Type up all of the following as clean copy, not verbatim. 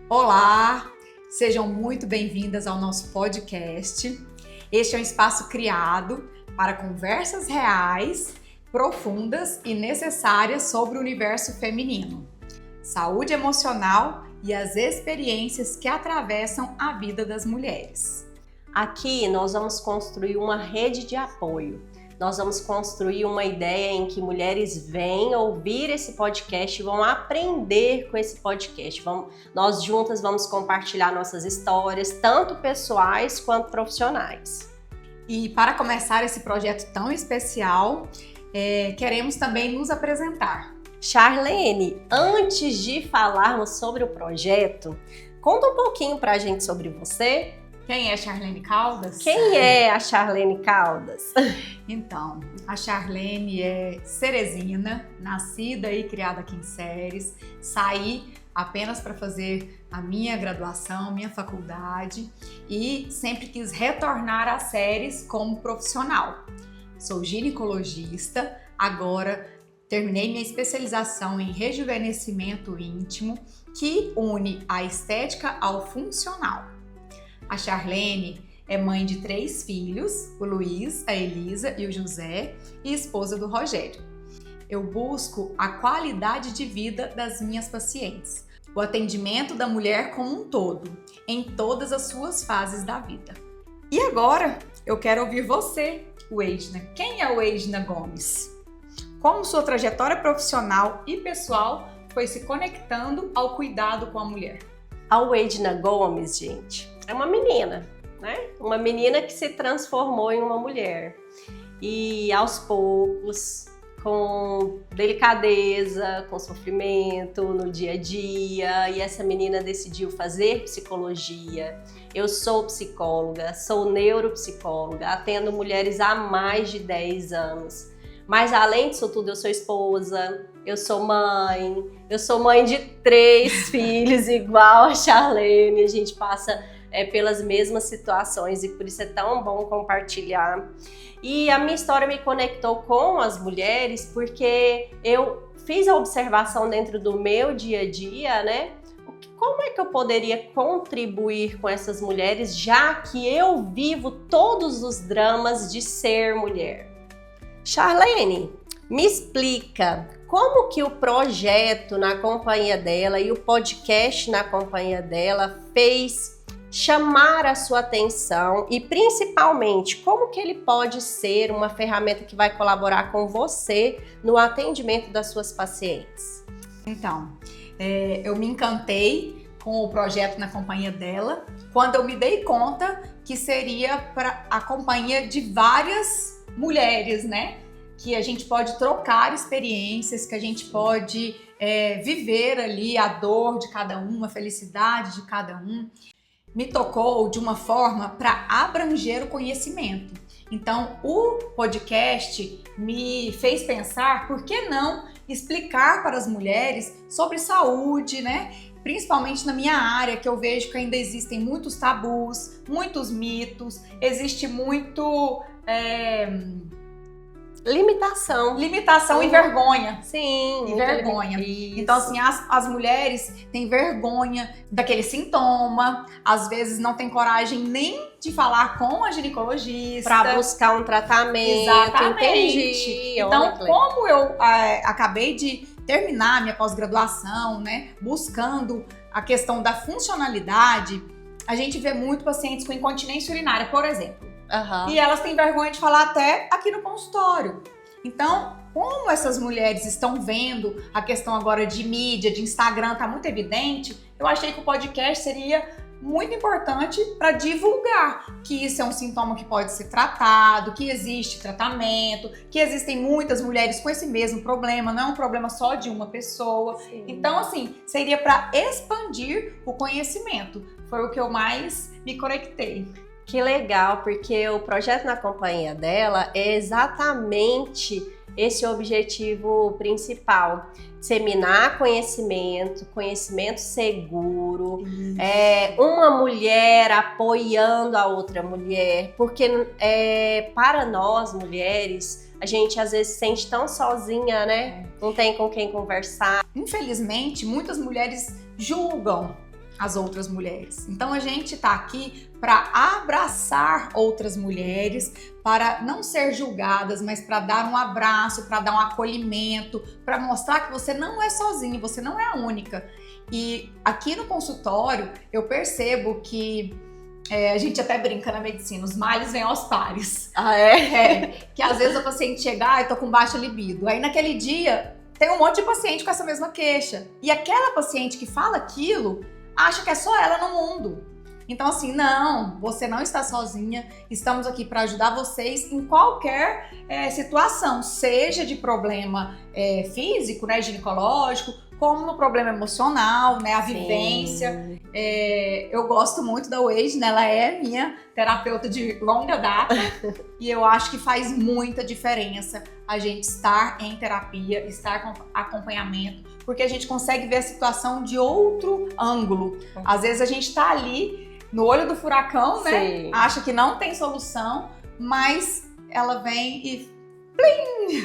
Olá, sejam muito bem-vindas ao nosso podcast. Este é um espaço criado para conversas reais, profundas e necessárias sobre o universo feminino, saúde emocional e as experiências que atravessam a vida das mulheres. Aqui nós vamos construir uma rede de apoio. Nós vamos construir uma ideia em que mulheres vêm ouvir esse podcast e vão aprender com esse podcast. Nós juntas vamos compartilhar nossas histórias, tanto pessoais quanto profissionais. E para começar esse projeto tão especial, queremos também nos apresentar. Charlene, antes de falarmos sobre o projeto, conta um pouquinho pra gente sobre você. Quem é Charlene Caldas? Quem é a Charlene Caldas? Então, a Charlene é ceresina, nascida e criada aqui em Ceres. Saí apenas para fazer a minha graduação, minha faculdade e sempre quis retornar a Ceres como profissional. Sou ginecologista, agora terminei minha especialização em rejuvenescimento íntimo, que une a estética ao funcional. A Charlene é mãe de 3 filhos, o Luiz, a Elisa e o José, e esposa do Rogério. Eu busco a qualidade de vida das minhas pacientes, o atendimento da mulher como um todo, em todas as suas fases da vida. E agora, eu quero ouvir você, Weidna. Quem é Weidna Gomes? Como sua trajetória profissional e pessoal foi se conectando ao cuidado com a mulher? A Weidna Gomes, gente, é uma menina, né? Uma menina que se transformou em uma mulher. E aos poucos, com delicadeza, com sofrimento no dia a dia, e essa menina decidiu fazer psicologia. Eu sou psicóloga, sou neuropsicóloga, atendo mulheres há mais de 10 anos. Mas além disso tudo, eu sou esposa, eu sou mãe de 3 filhos, igual a Charlene. A gente passa pelas mesmas situações e por isso é tão bom compartilhar. E a minha história me conectou com as mulheres porque eu fiz a observação dentro do meu dia a dia, né? Como é que eu poderia contribuir com essas mulheres, já que eu vivo todos os dramas de ser mulher? Charlene, me explica como que o projeto na companhia dela e o podcast na companhia dela fez chamar a sua atenção e principalmente como que ele pode ser uma ferramenta que vai colaborar com você no atendimento das suas pacientes. Então, eu me encantei com o projeto na companhia dela quando eu me dei conta que seria para a companhia de várias mulheres, né? Que a gente pode trocar experiências, que a gente pode viver ali a dor de cada um, a felicidade de cada um. Me tocou de uma forma para abranger o conhecimento. Então, o podcast me fez pensar por que não explicar para as mulheres sobre saúde, né? Principalmente na minha área, que eu vejo que ainda existem muitos tabus, muitos mitos, existe muito limitação e vergonha. Sim, e vergonha. Isso. Então, assim, as mulheres têm vergonha daquele sintoma, às vezes não tem coragem nem de falar com a ginecologista. Para buscar um tratamento. Exatamente. Entendi. Então, como eu acabei de terminar minha pós-graduação, né, buscando a questão da funcionalidade, a gente vê muito pacientes com incontinência urinária, por exemplo. Uhum. E elas têm vergonha de falar até aqui no consultório. Então, como essas mulheres estão vendo a questão agora de mídia, de Instagram, tá muito evidente, eu achei que o podcast seria muito importante para divulgar que isso é um sintoma que pode ser tratado, que existe tratamento, que existem muitas mulheres com esse mesmo problema, não é um problema só de uma pessoa. Sim. Então, assim, seria para expandir o conhecimento. Foi o que eu mais me conectei. Que legal, porque o projeto na companhia dela é exatamente esse objetivo principal. Disseminar conhecimento seguro, uma mulher apoiando a outra mulher, porque para nós mulheres, a gente às vezes se sente tão sozinha, né? Não tem com quem conversar. Infelizmente, muitas mulheres julgam as outras mulheres. Então a gente está aqui para abraçar outras mulheres, para não ser julgadas, mas para dar um abraço, para dar um acolhimento, para mostrar que você não é sozinha, você não é a única. E aqui no consultório eu percebo que a gente até brinca na medicina, os males vêm aos pares. Ah, é? Que às vezes a paciente chega, eu tô com baixa libido. Aí naquele dia tem um monte de paciente com essa mesma queixa. E aquela paciente que fala aquilo acha que é só ela no mundo. Então assim, não, você não está sozinha, estamos aqui para ajudar vocês em qualquer situação, seja de problema físico, né, ginecológico, como no problema emocional, né, a vivência. Eu gosto muito da Wade, né, ela é minha terapeuta de longa data e eu acho que faz muita diferença a gente estar em terapia, estar com acompanhamento, porque a gente consegue ver a situação de outro ângulo. Às vezes a gente tá ali no olho do furacão, né? Sim. Acha que não tem solução, mas ela vem e plim!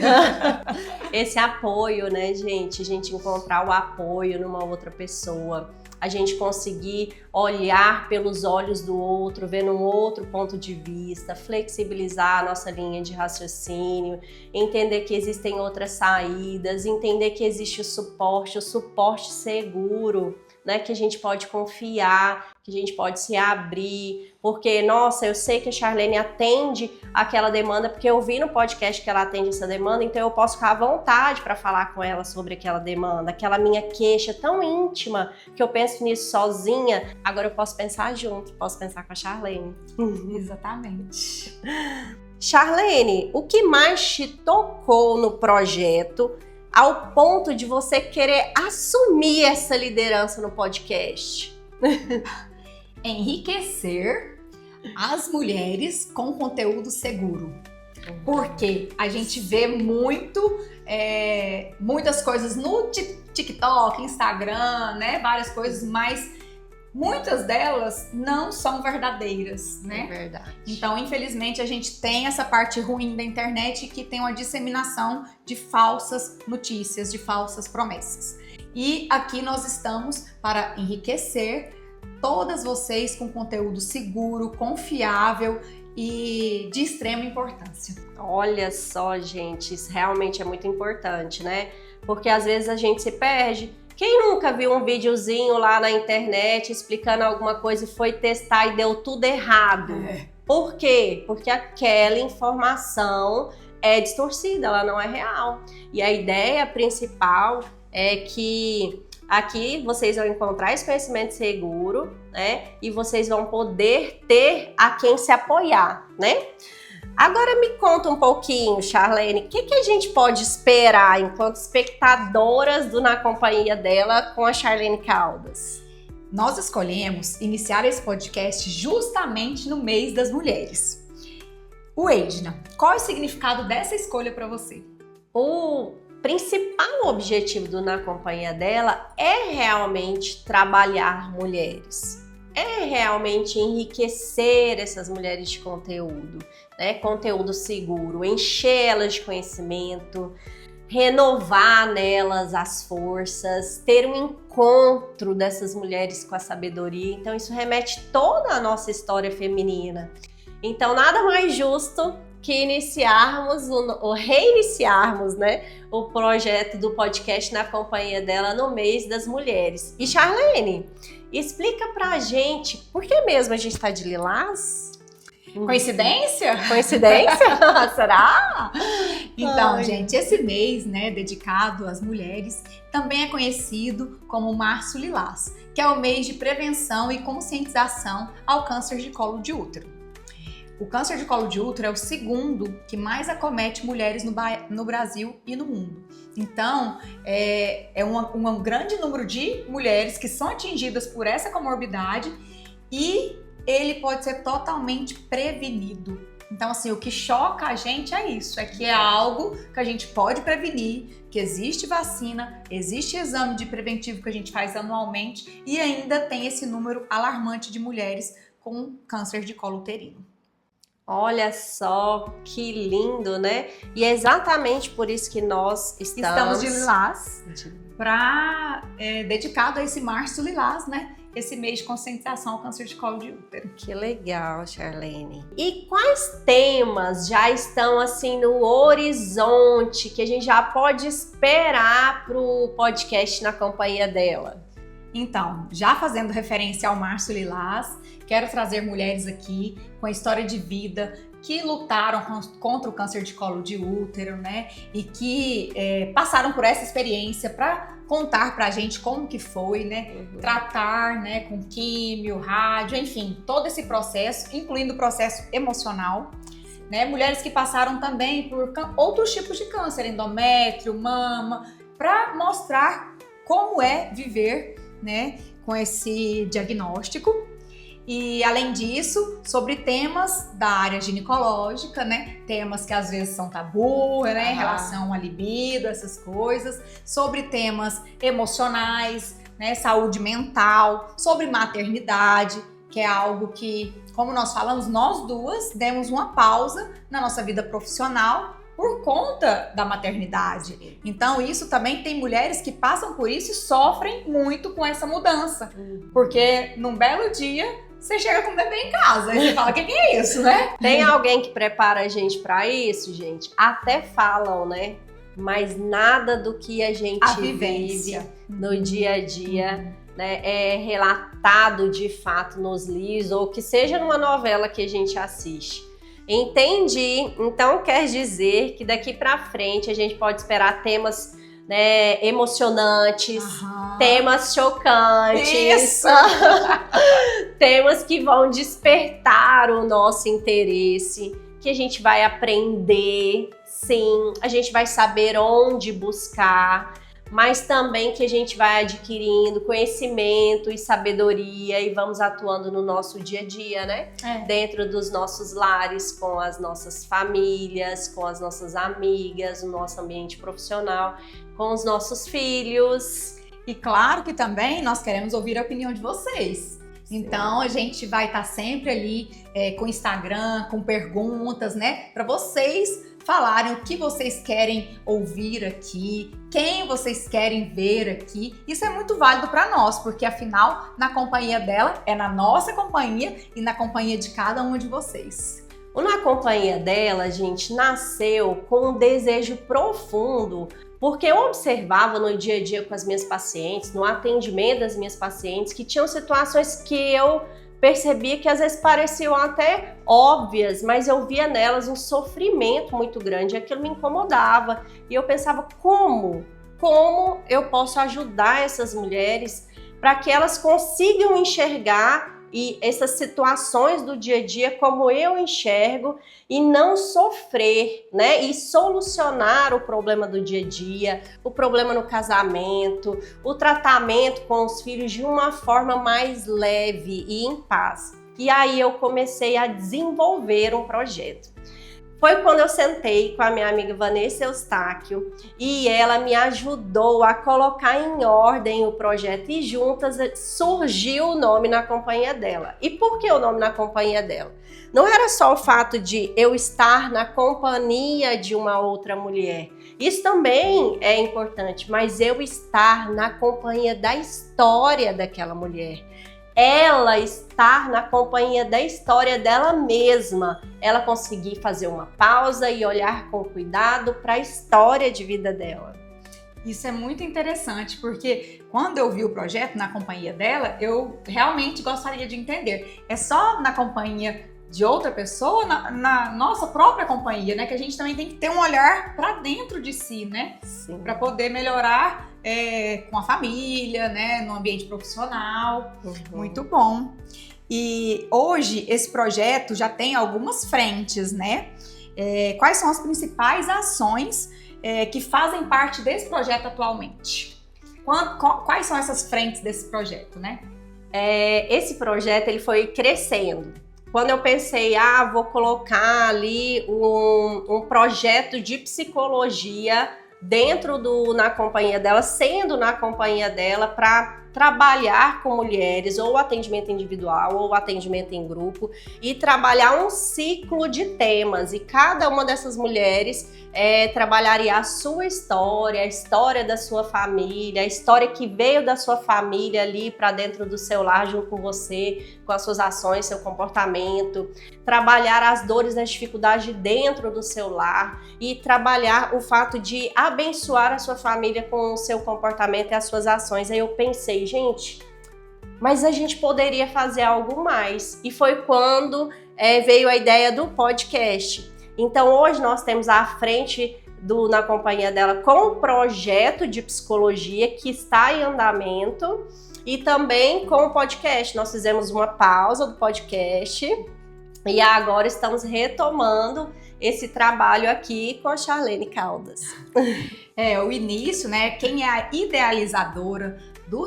Esse apoio, né, gente? A gente encontrar o apoio numa outra pessoa, a gente conseguir olhar pelos olhos do outro, ver um outro ponto de vista, flexibilizar a nossa linha de raciocínio, entender que existem outras saídas, entender que existe o suporte seguro, né, que a gente pode confiar, que a gente pode se abrir, porque, nossa, eu sei que a Charlene atende aquela demanda, porque eu vi no podcast que ela atende essa demanda, então eu posso ficar à vontade para falar com ela sobre aquela demanda, aquela minha queixa tão íntima, que eu penso nisso sozinha, agora eu posso pensar junto, posso pensar com a Charlene. Exatamente. Charlene, o que mais te tocou no projeto ao ponto de você querer assumir essa liderança no podcast? Enriquecer as mulheres com conteúdo seguro. Porque a gente vê muitas coisas no TikTok, Instagram, né? Várias coisas, mas muitas delas não são verdadeiras, né? É verdade. Então, infelizmente, a gente tem essa parte ruim da internet que tem uma disseminação de falsas notícias, de falsas promessas. E aqui nós estamos para enriquecer todas vocês com conteúdo seguro, confiável e de extrema importância. Olha só, gente, isso realmente é muito importante, né? Porque às vezes a gente se perde. Quem nunca viu um videozinho lá na internet explicando alguma coisa e foi testar e deu tudo errado? Por quê? Porque aquela informação é distorcida, ela não é real. E a ideia principal é que aqui vocês vão encontrar esse conhecimento seguro, né? E vocês vão poder ter a quem se apoiar, né? Agora me conta um pouquinho, Charlene, o que a gente pode esperar enquanto espectadoras do Na Companhia Dela com a Charlene Caldas? Nós escolhemos iniciar esse podcast justamente no mês das mulheres. Edna, qual é o significado dessa escolha para você? O principal objetivo do Na Companhia Dela é realmente trabalhar mulheres. É realmente enriquecer essas mulheres de conteúdo, né? Conteúdo seguro, encher elas de conhecimento, renovar nelas as forças, ter um encontro dessas mulheres com a sabedoria. Então isso remete toda a nossa história feminina. Então nada mais justo que iniciarmos ou reiniciarmos, né, o projeto do podcast Na Companhia Dela no mês das mulheres. E Charlene, explica pra gente por que mesmo a gente tá de lilás? Coincidência? Coincidência? Será? Então, gente, esse mês, né, dedicado às mulheres, também é conhecido como Março Lilás, que é o mês de prevenção e conscientização ao câncer de colo de útero. O câncer de colo de útero é o segundo que mais acomete mulheres no Brasil e no mundo. Então, é um grande número de mulheres que são atingidas por essa comorbidade e ele pode ser totalmente prevenido. Então, assim, o que choca a gente é isso, é que é algo que a gente pode prevenir, que existe vacina, existe exame de preventivo que a gente faz anualmente e ainda tem esse número alarmante de mulheres com câncer de colo uterino. Olha só que lindo, né? E é exatamente por isso que nós estamos de lilás, dedicado a esse Março Lilás, né? esse mês de conscientização ao câncer de colo de útero. Que legal, Charlene. E quais temas já estão assim no horizonte que a gente já pode esperar para o podcast Na Companhia Dela? Então, já fazendo referência ao Março Lilás, quero trazer mulheres aqui com a história de vida que lutaram contra o câncer de colo de útero, né? E que passaram por essa experiência para contar pra gente como que foi, né? Tratar, né, com químio, rádio, enfim, todo esse processo, incluindo o processo emocional, né? Mulheres que passaram também por outros tipos de câncer, endométrio, mama, para mostrar como é viver, né, com esse diagnóstico. E além disso, sobre temas da área ginecológica, né? Temas que às vezes são tabu, né? Em relação à libido, essas coisas. Sobre temas emocionais, né? Saúde mental, sobre maternidade, que é algo que, como nós falamos, nós duas demos uma pausa na nossa vida profissional por conta da maternidade. Então, isso também tem mulheres que passam por isso e sofrem muito com essa mudança. Porque num belo dia, você chega com o bebê em casa e você fala, o que é isso, né? Tem alguém que prepara a gente pra isso, gente? Até falam, né? Mas nada do que a gente vive no dia a dia, né, é relatado de fato nos livros ou que seja numa novela que a gente assiste. Entendi. Então quer dizer que daqui pra frente a gente pode esperar temas, né, emocionantes, temas chocantes, Isso. temas que vão despertar o nosso interesse, que a gente vai aprender, sim, a gente vai saber onde buscar, mas também que a gente vai adquirindo conhecimento e sabedoria e vamos atuando no nosso dia a dia, né? Dentro dos nossos lares, com as nossas famílias, com as nossas amigas, no nosso ambiente profissional, com os nossos filhos. E claro que também nós queremos ouvir a opinião de vocês. Então a gente vai estar sempre ali com o Instagram, com perguntas, né? Para vocês falarem o que vocês querem ouvir aqui, quem vocês querem ver aqui. Isso é muito válido para nós, porque afinal, Na Companhia Dela é na nossa companhia e na companhia de cada um de vocês. O Na Companhia Dela, gente, nasceu com um desejo profundo, porque eu observava no dia a dia com as minhas pacientes, no atendimento das minhas pacientes, que tinham situações que eu percebia que às vezes pareciam até óbvias, mas eu via nelas um sofrimento muito grande e aquilo me incomodava. E eu pensava, como eu posso ajudar essas mulheres para que elas consigam enxergar e essas situações do dia a dia como eu enxergo e não sofrer, né? E solucionar o problema do dia a dia, o problema no casamento, o tratamento com os filhos de uma forma mais leve e em paz. E aí eu comecei a desenvolver um projeto. Foi quando eu sentei com a minha amiga Vanessa Eustáquio e ela me ajudou a colocar em ordem o projeto e juntas surgiu o nome Na Companhia Dela. E por que o nome Na Companhia Dela? Não era só o fato de eu estar na companhia de uma outra mulher. Isso também é importante, mas eu estar na companhia da história daquela mulher. Ela estar na companhia da história dela mesma, ela conseguir fazer uma pausa e olhar com cuidado para a história de vida dela. Isso é muito interessante, porque quando eu vi o projeto Na Companhia Dela, eu realmente gostaria de entender. É só na companhia de outra pessoa, na nossa própria companhia, né? Que a gente também tem que ter um olhar para dentro de si, né? Sim. Para poder melhorar com a família, né? No ambiente profissional. Muito bom. E hoje esse projeto já tem algumas frentes, né? Quais são as principais ações que fazem parte desse projeto atualmente? Quais são essas frentes desse projeto, né? Esse projeto ele foi crescendo. Quando eu pensei, vou colocar ali um projeto de psicologia dentro do Na Companhia Dela, sendo Na Companhia Dela, para trabalhar com mulheres, ou atendimento individual, ou atendimento em grupo, e trabalhar um ciclo de temas. E cada uma dessas mulheres trabalharia a sua história, a história da sua família, a história que veio da sua família ali para dentro do seu lar junto com você, com as suas ações, seu comportamento, trabalhar as dores, as dificuldades dentro do seu lar e trabalhar o fato de abençoar a sua família com o seu comportamento e as suas ações. Aí eu pensei, gente, mas a gente poderia fazer algo mais. E foi quando veio a ideia do podcast. Então hoje nós temos à frente Na Companhia Dela com um projeto de psicologia que está em andamento e também com o podcast. Nós fizemos uma pausa do podcast e agora estamos retomando esse trabalho aqui com a Charlene Caldas. O início, né? Quem é a idealizadora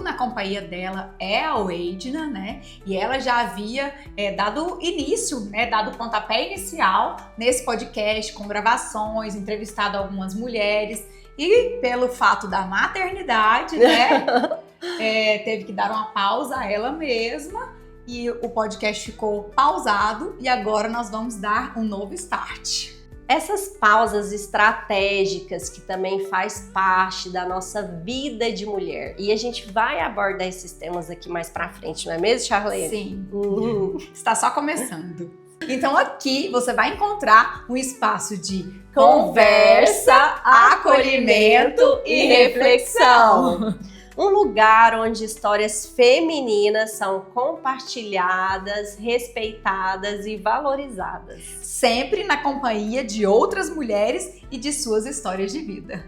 Na Companhia Dela é a Weidna, né? E ela já havia dado início, né? Dado o pontapé inicial nesse podcast, com gravações, entrevistado algumas mulheres. E pelo fato da maternidade, né? Teve que dar uma pausa a ela mesma. E o podcast ficou pausado. E agora nós vamos dar um novo start. Essas pausas estratégicas que também faz parte da nossa vida de mulher. E a gente vai abordar esses temas aqui mais pra frente, não é mesmo, Charlene? Sim, está só começando. Então aqui você vai encontrar um espaço de conversa, acolhimento e reflexão. Um lugar onde histórias femininas são compartilhadas, respeitadas e valorizadas. Sempre na companhia de outras mulheres e de suas histórias de vida.